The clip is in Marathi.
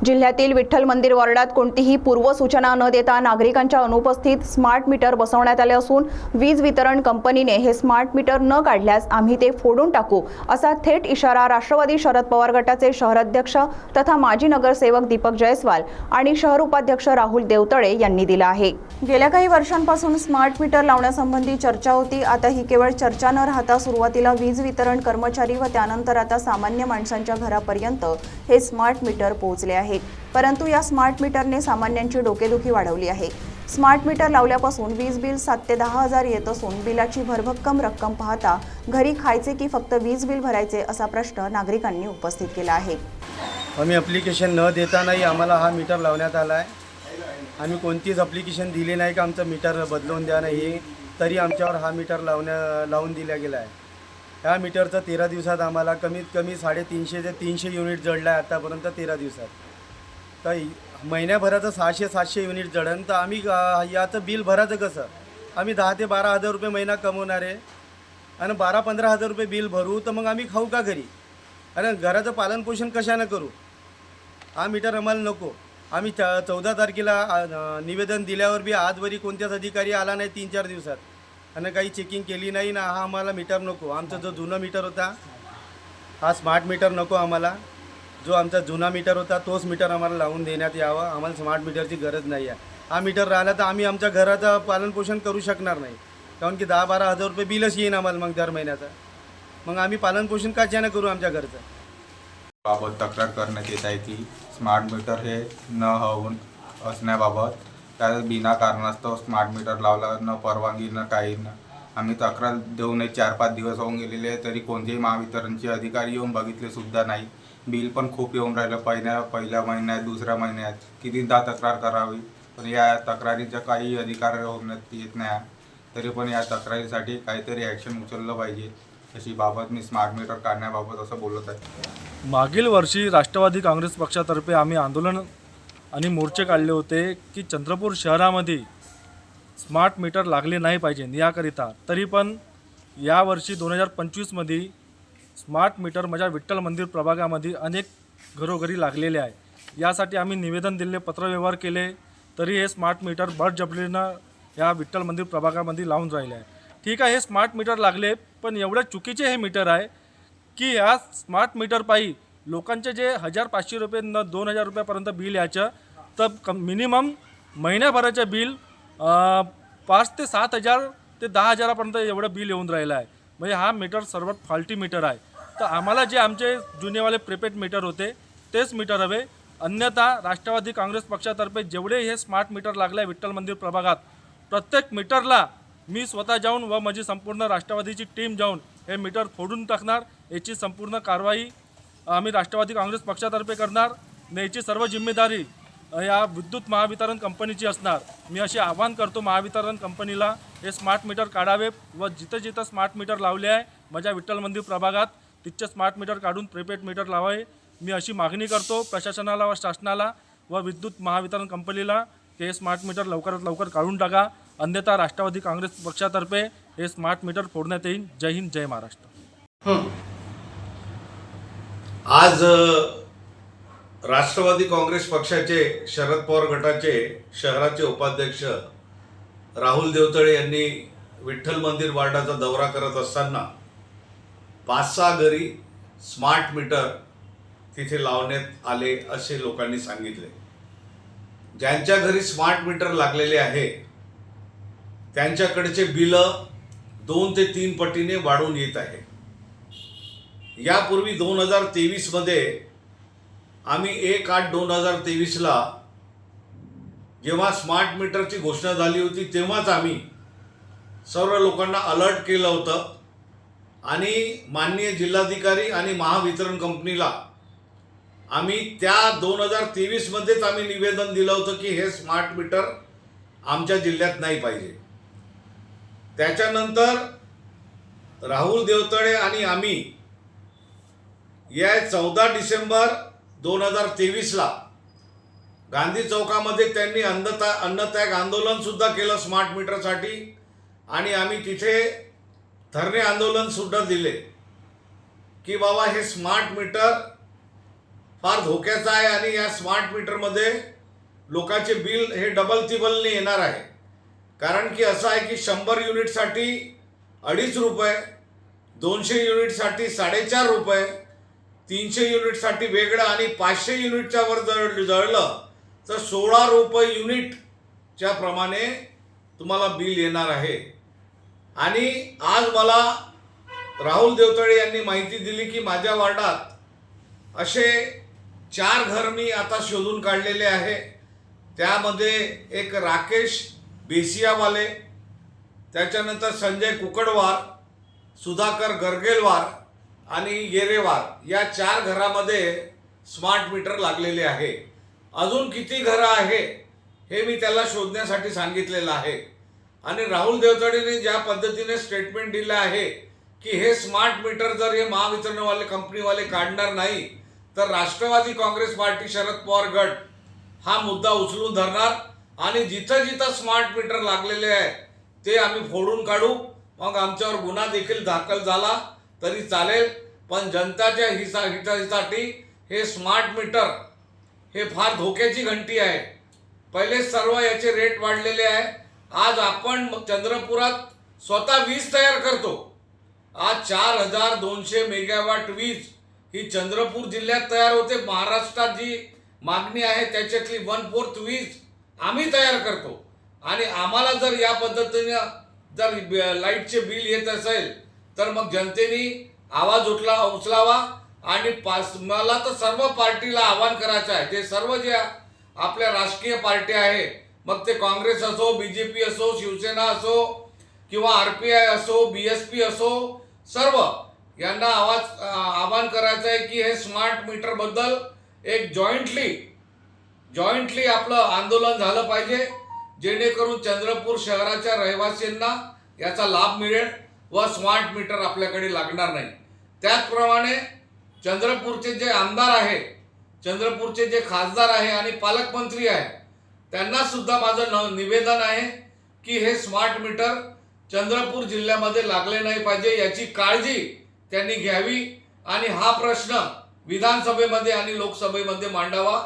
जिल्ह्यातील विठ्ठल मंदिर वॉर्डात कोणतीही पूर्वसूचना न देता नागरिकांच्या अनुपस्थित स्मार्ट मीटर बसवण्यात आले असून वीज वितरण कंपनीने हे स्मार्ट मीटर न काढल्यास आम्ही ते फोडून टाकू असा थेट इशारा राष्ट्रवादी शरद पवार गटाचे शहराध्यक्ष तथा माजी नगरसेवक दीपक जयस्वाल आणि शहर उपाध्यक्ष राहुल देवतळे यांनी दिला आहे। गेल्या काही वर्षांपासून स्मार्ट मीटर लावण्यासंबंधी चर्चा होती। आता ही केवळ चर्चा न राहता सुरुवातीला वीज वितरण कर्मचारी व त्यानंतर आता सामान्य माणसांच्या घरापर्यंत हे स्मार्ट मीटर पोहोचले आहेत। परंतु या स्मार्ट मीटरने सामान्यांची डोकेदुखी वाढवली आहे। स्मार्ट मीटर लावल्यापासून वीज बिल 7 ते 10 हजार येत असून बिलाची भरभक्कम रक्कम पाहता घरी खायचे की फक्त वीज बिल भरायचे असा प्रश्न नागरिकांनी उपस्थित केला आहे। आम्ही ॲप्लिकेशन न देतानाही आम्हाला हा मीटर लावण्यात आला आहे। आम्ही कोणतीच ॲप्लिकेशन दिली नाही की आमचं मीटर बदलवून द्या नाही, तरी आमच्यावर हा मीटर लावून दिला गेला आहे। ह्या मीटरचं 13 दिवसात आम्हाला कमीत कमी 350 ते 300 युनिट जळलं आहे आतापर्यंत 13 दिवसात। तर महिन्याभराचं 600-700 युनिट जळण तर आम्ही याचं बिल भरायचं कसं? आम्ही 10 ते 12 हजार रुपये महिना कमवणार आहे आणि 12-15 हजार रुपये बिल भरू तर मग आम्ही खाऊ का घरी? आणि घराचं पालनपोषण कशानं करू? हा मीटर आम्हाला नको। आम्ही 14 तारखेला निवेदन दिल्यावर बी आजवरी कोणत्याच अधिकारी आला नाही 3-4 दिवसात आणि काही चेकिंग केली नाही ना। हा आम्हाला मीटर नको। आमचा जो जुना मीटर होता हा स्मार्ट मीटर नको आम्हाला। जो आमचा जुना मीटर होता तोच मीटर आम्हाला लावून देण्यात यावा। आम्हाला स्मार्ट मीटरची गरज नाही आहे। हा मीटर राहिला तर आम्ही आमच्या घराचं पालनपोषण करू शकणार नाही, कारण की 10-12 हजार रुपये बिलच येईन आम्हाला मग दर महिन्याचं। मग आम्ही पालनपोषण कशाने करू आमच्या घरचं? बाबत तक्रार करण्यात येत आहे की स्मार्ट मीटर हे न होऊन असण्याबाबत त्या बिना कारणास्तव स्मार्ट मीटर लावला न परवानगी न काही न आम्ही तक्रार देऊन 4-5 दिवस होऊन गेलेले आहे, तरी कोणतेही महावितरणचे अधिकारी येऊन बघितले सुद्धा नाही। बिल पण खूप येऊन राहिलं पहिल्या महिन्यात, दुसऱ्या महिन्यात कितीदा तक्रार करावी, पण या तक्रारीचा काही अधिकार होण्यात येत नाही। तरी पण या तक्रारीसाठी काहीतरी ॲक्शन उचललं पाहिजे अशी बाबत मी स्मार्ट मीटर काढण्याबाबत असं बोलत आहे। मागील वर्षी राष्ट्रवादी काँग्रेस पक्षातर्फे आम्ही आंदोलन आणि मोर्चे काढले होते की चंद्रपूर शहरामध्ये स्मार्ट मीटर लागले नाही पाहिजे याकरिता। तरी पण यावर्षी 2025मध्ये स्मार्ट मीटर माझ्या विठ्ठल मंदिर प्रभागामध्ये अनेक घरोघरी लागलेले आहे। यासाठी आम्ही निवेदन दिले, पत्रव्यवहार केले, तरी हे स्मार्ट मीटर बळजबरीनं या विठ्ठल मंदिर प्रभागामध्ये लावून राहिले आहे। ठीक आहे, हे स्मार्ट मीटर लागले, पण एवढ्या चुकीचे हे मीटर आहे की या स्मार्ट मीटर पायी लोकांचे जे 1500 रुपये न 2000 रुपयापर्यंत बिल यायचं, तर मिनिमम महिन्याभराचं बिल 5 ते 7 हजार ते 10 हजारापर्यंत एवढं बिल येऊन राहिलं आहे। म्हणजे हा मीटर सर्वात फॉल्टी मीटर आहे। तर आम्हाला जे आमचे जुनेवाले प्रीपेड मीटर होते तेच मीटर हवे, अन्यथा राष्ट्रवादी काँग्रेस पक्षातर्फे जेवढे हे स्मार्ट मीटर लागले आहे विठ्ठल मंदिर प्रभागात, प्रत्येक मीटरला मी स्वतः जाऊन व माझी संपूर्ण राष्ट्रवादीची टीम जाऊन हे मीटर फोडून टाकणार। याची संपूर्ण कारवाई आम्ही राष्ट्रवादी काँग्रेस पक्षातर्फे करणार। याची सर्व जिम्मेदारी या विद्युत महावितरण कंपनीची असणार। मी असे आवाहन करतो महावितरण कंपनीला हे स्मार्ट मीटर काढावे व जिथं जिथं स्मार्ट मीटर लावले आहे माझ्या विठ्ठल मंदिर प्रभागात तिथचे स्मार्ट मीटर काढून प्रीपेड मीटर लावावे। मी अशी मागणी करतो प्रशासनाला व शासनाला व विद्युत महावितरण कंपनीला की हे स्मार्ट मीटर लवकरात लवकर काढून टाका, अन्यथा राष्ट्रवादी काँग्रेस पक्षातर्फे हे स्मार्ट मीटर फोडण्यात येईल। जय हिंद, जय महाराष्ट्र। आज राष्ट्रवादी काँग्रेस पक्षाचे शरद पवार गटाचे शहराचे उपाध्यक्ष राहुल देवतळे यांनी विठ्ठल मंदिर वार्डाचा दौरा करत असताना 5-6 घरी स्मार्ट मीटर तिथे लावण्यात आले असे लोकांनी सांगितले। ज्यांच्या घरी स्मार्ट मीटर लागलेले आहे त्यांच्याकडचे बिल 2 ते 3 पटीने वाढून येत आहे। यापूर्वी 2023मध्ये आम्ही 1/8/2023ला जेव्हा स्मार्ट मीटरची घोषणा झाली होती तेव्हाच आम्ही सर्व लोकांना अलर्ट केलं होतं आणि माननीय जिल्हाधिकारी आणि महावितरण कंपनीला आम्ही त्या 2023मध्येच आम्ही निवेदन दिलं होतं की हे स्मार्ट मीटर आमच्या जिल्ह्यात नाही पाहिजे। त्याच्यानंतर राहुल देवतळे आणि आम्ही या 14 डिसेंबर 2023ला गांधी चौकामध्ये त्यांनी अन्नत्याग आंदोलन सुद्धा केलं स्मार्ट मीटरसाठी आणि आम्ही तिथे धरणे आंदोलन सुद्धा दिले की बाबा हे स्मार्ट मीटर फार धोक्याचा आहे आणि या स्मार्ट मीटरमध्ये लोकांचे बिल हे डबल तिबलने येणार आहे. कारण की असं आहे की 100 युनिटसाठी 2.5 रुपये, 200 युनिटसाठी 4.5 रुपये, 300 युनिटसाठी वेगळं आणि 500 युनिटच्या वर जर जळलं तर 16 रुपये युनिटच्या प्रमाणे तुम्हाला बिल येणार आहे. आणि आज मला राहुल देवतळे यांनी माहिती दिली की माझ्या वार्डात असे 4 घर मी आता शोधून काढलेले आहे. त्यामध्ये एक राकेश बेसियावाले, त्याच्यानंतर संजय कुकडवार, सुधाकर गरगेलवार आणि येरेवार या 4 घरामध्ये स्मार्ट मीटर लागलेले आहे. अजून किती घरं आहे हे मी त्याला शोधण्यासाठी सांगितलेलं आहे. आणि राहुल देवतळेने ज्या पद्धतीने स्टेटमेंट दिलं आहे की हे स्मार्ट मीटर जर हे महावितरणवाले कंपनीवाले काढणार नाही तर राष्ट्रवादी काँग्रेस पार्टी, शरद पवार गट हा मुद्दा उचलून धरणार आणि जिथं जिथं स्मार्ट मीटर लागलेले आहे ते आम्ही फोडून काढू. मग आमच्यावर गुन्हा देखील दाखल झाला तरी चालेल, पण जनताच्या हितासाठी हे स्मार्ट मीटर हे फार धोक्याची घंटी आहे. पहिले सर्व याचे रेट वाढलेले आहे. आज आपण चंद्रपुरात स्वतः वीज तयार करतो. आज 4200 मेगावॅट वीज ही चंद्रपूर जिल्ह्यात तयार होते. महाराष्ट्रात जी मागणी आहे त्याच्यातली 1/4 वीज आम्ही तयार करतो. आणि आम्हाला जर या पद्धतीने जर लाईटचे बिल येत असेल तर मग जनतेने आवाज उचलावा. आणि मला तर सर्व पार्टीला आवाहन करायचं आहे, जे सर्व जे आपल्या राजकीय पार्टी आहे, मग ते काँग्रेस असो, BJP असो, शिवसेना असो किंवा RPI असो, BSP असो, सर्व यांना आवाहन करायचं आहे की हे स्मार्ट मीटरबद्दल एक जॉईंटली आपलं आंदोलन झालं पाहिजे, जेणेकरून चंद्रपूर शहराच्या रहिवासींना याचा लाभ मिळेल व स्मार्ट मीटर आपल्याकडे लागणार नाही. त्याचप्रमाणे चंद्रपूरचे जे आमदार आहे, चंद्रपूरचे जे खासदार आहे आणि पालकमंत्री आहे, त्यांना सुद्धा माझं निवेदन आहे की हे स्मार्ट मीटर चंद्रपूर जिल्ह्यामध्ये लागले नाही पाहिजे, याची काळजी त्यांनी घ्यावी आणि हा प्रश्न विधानसभेमध्ये आणि लोकसभेमध्ये मांडावा.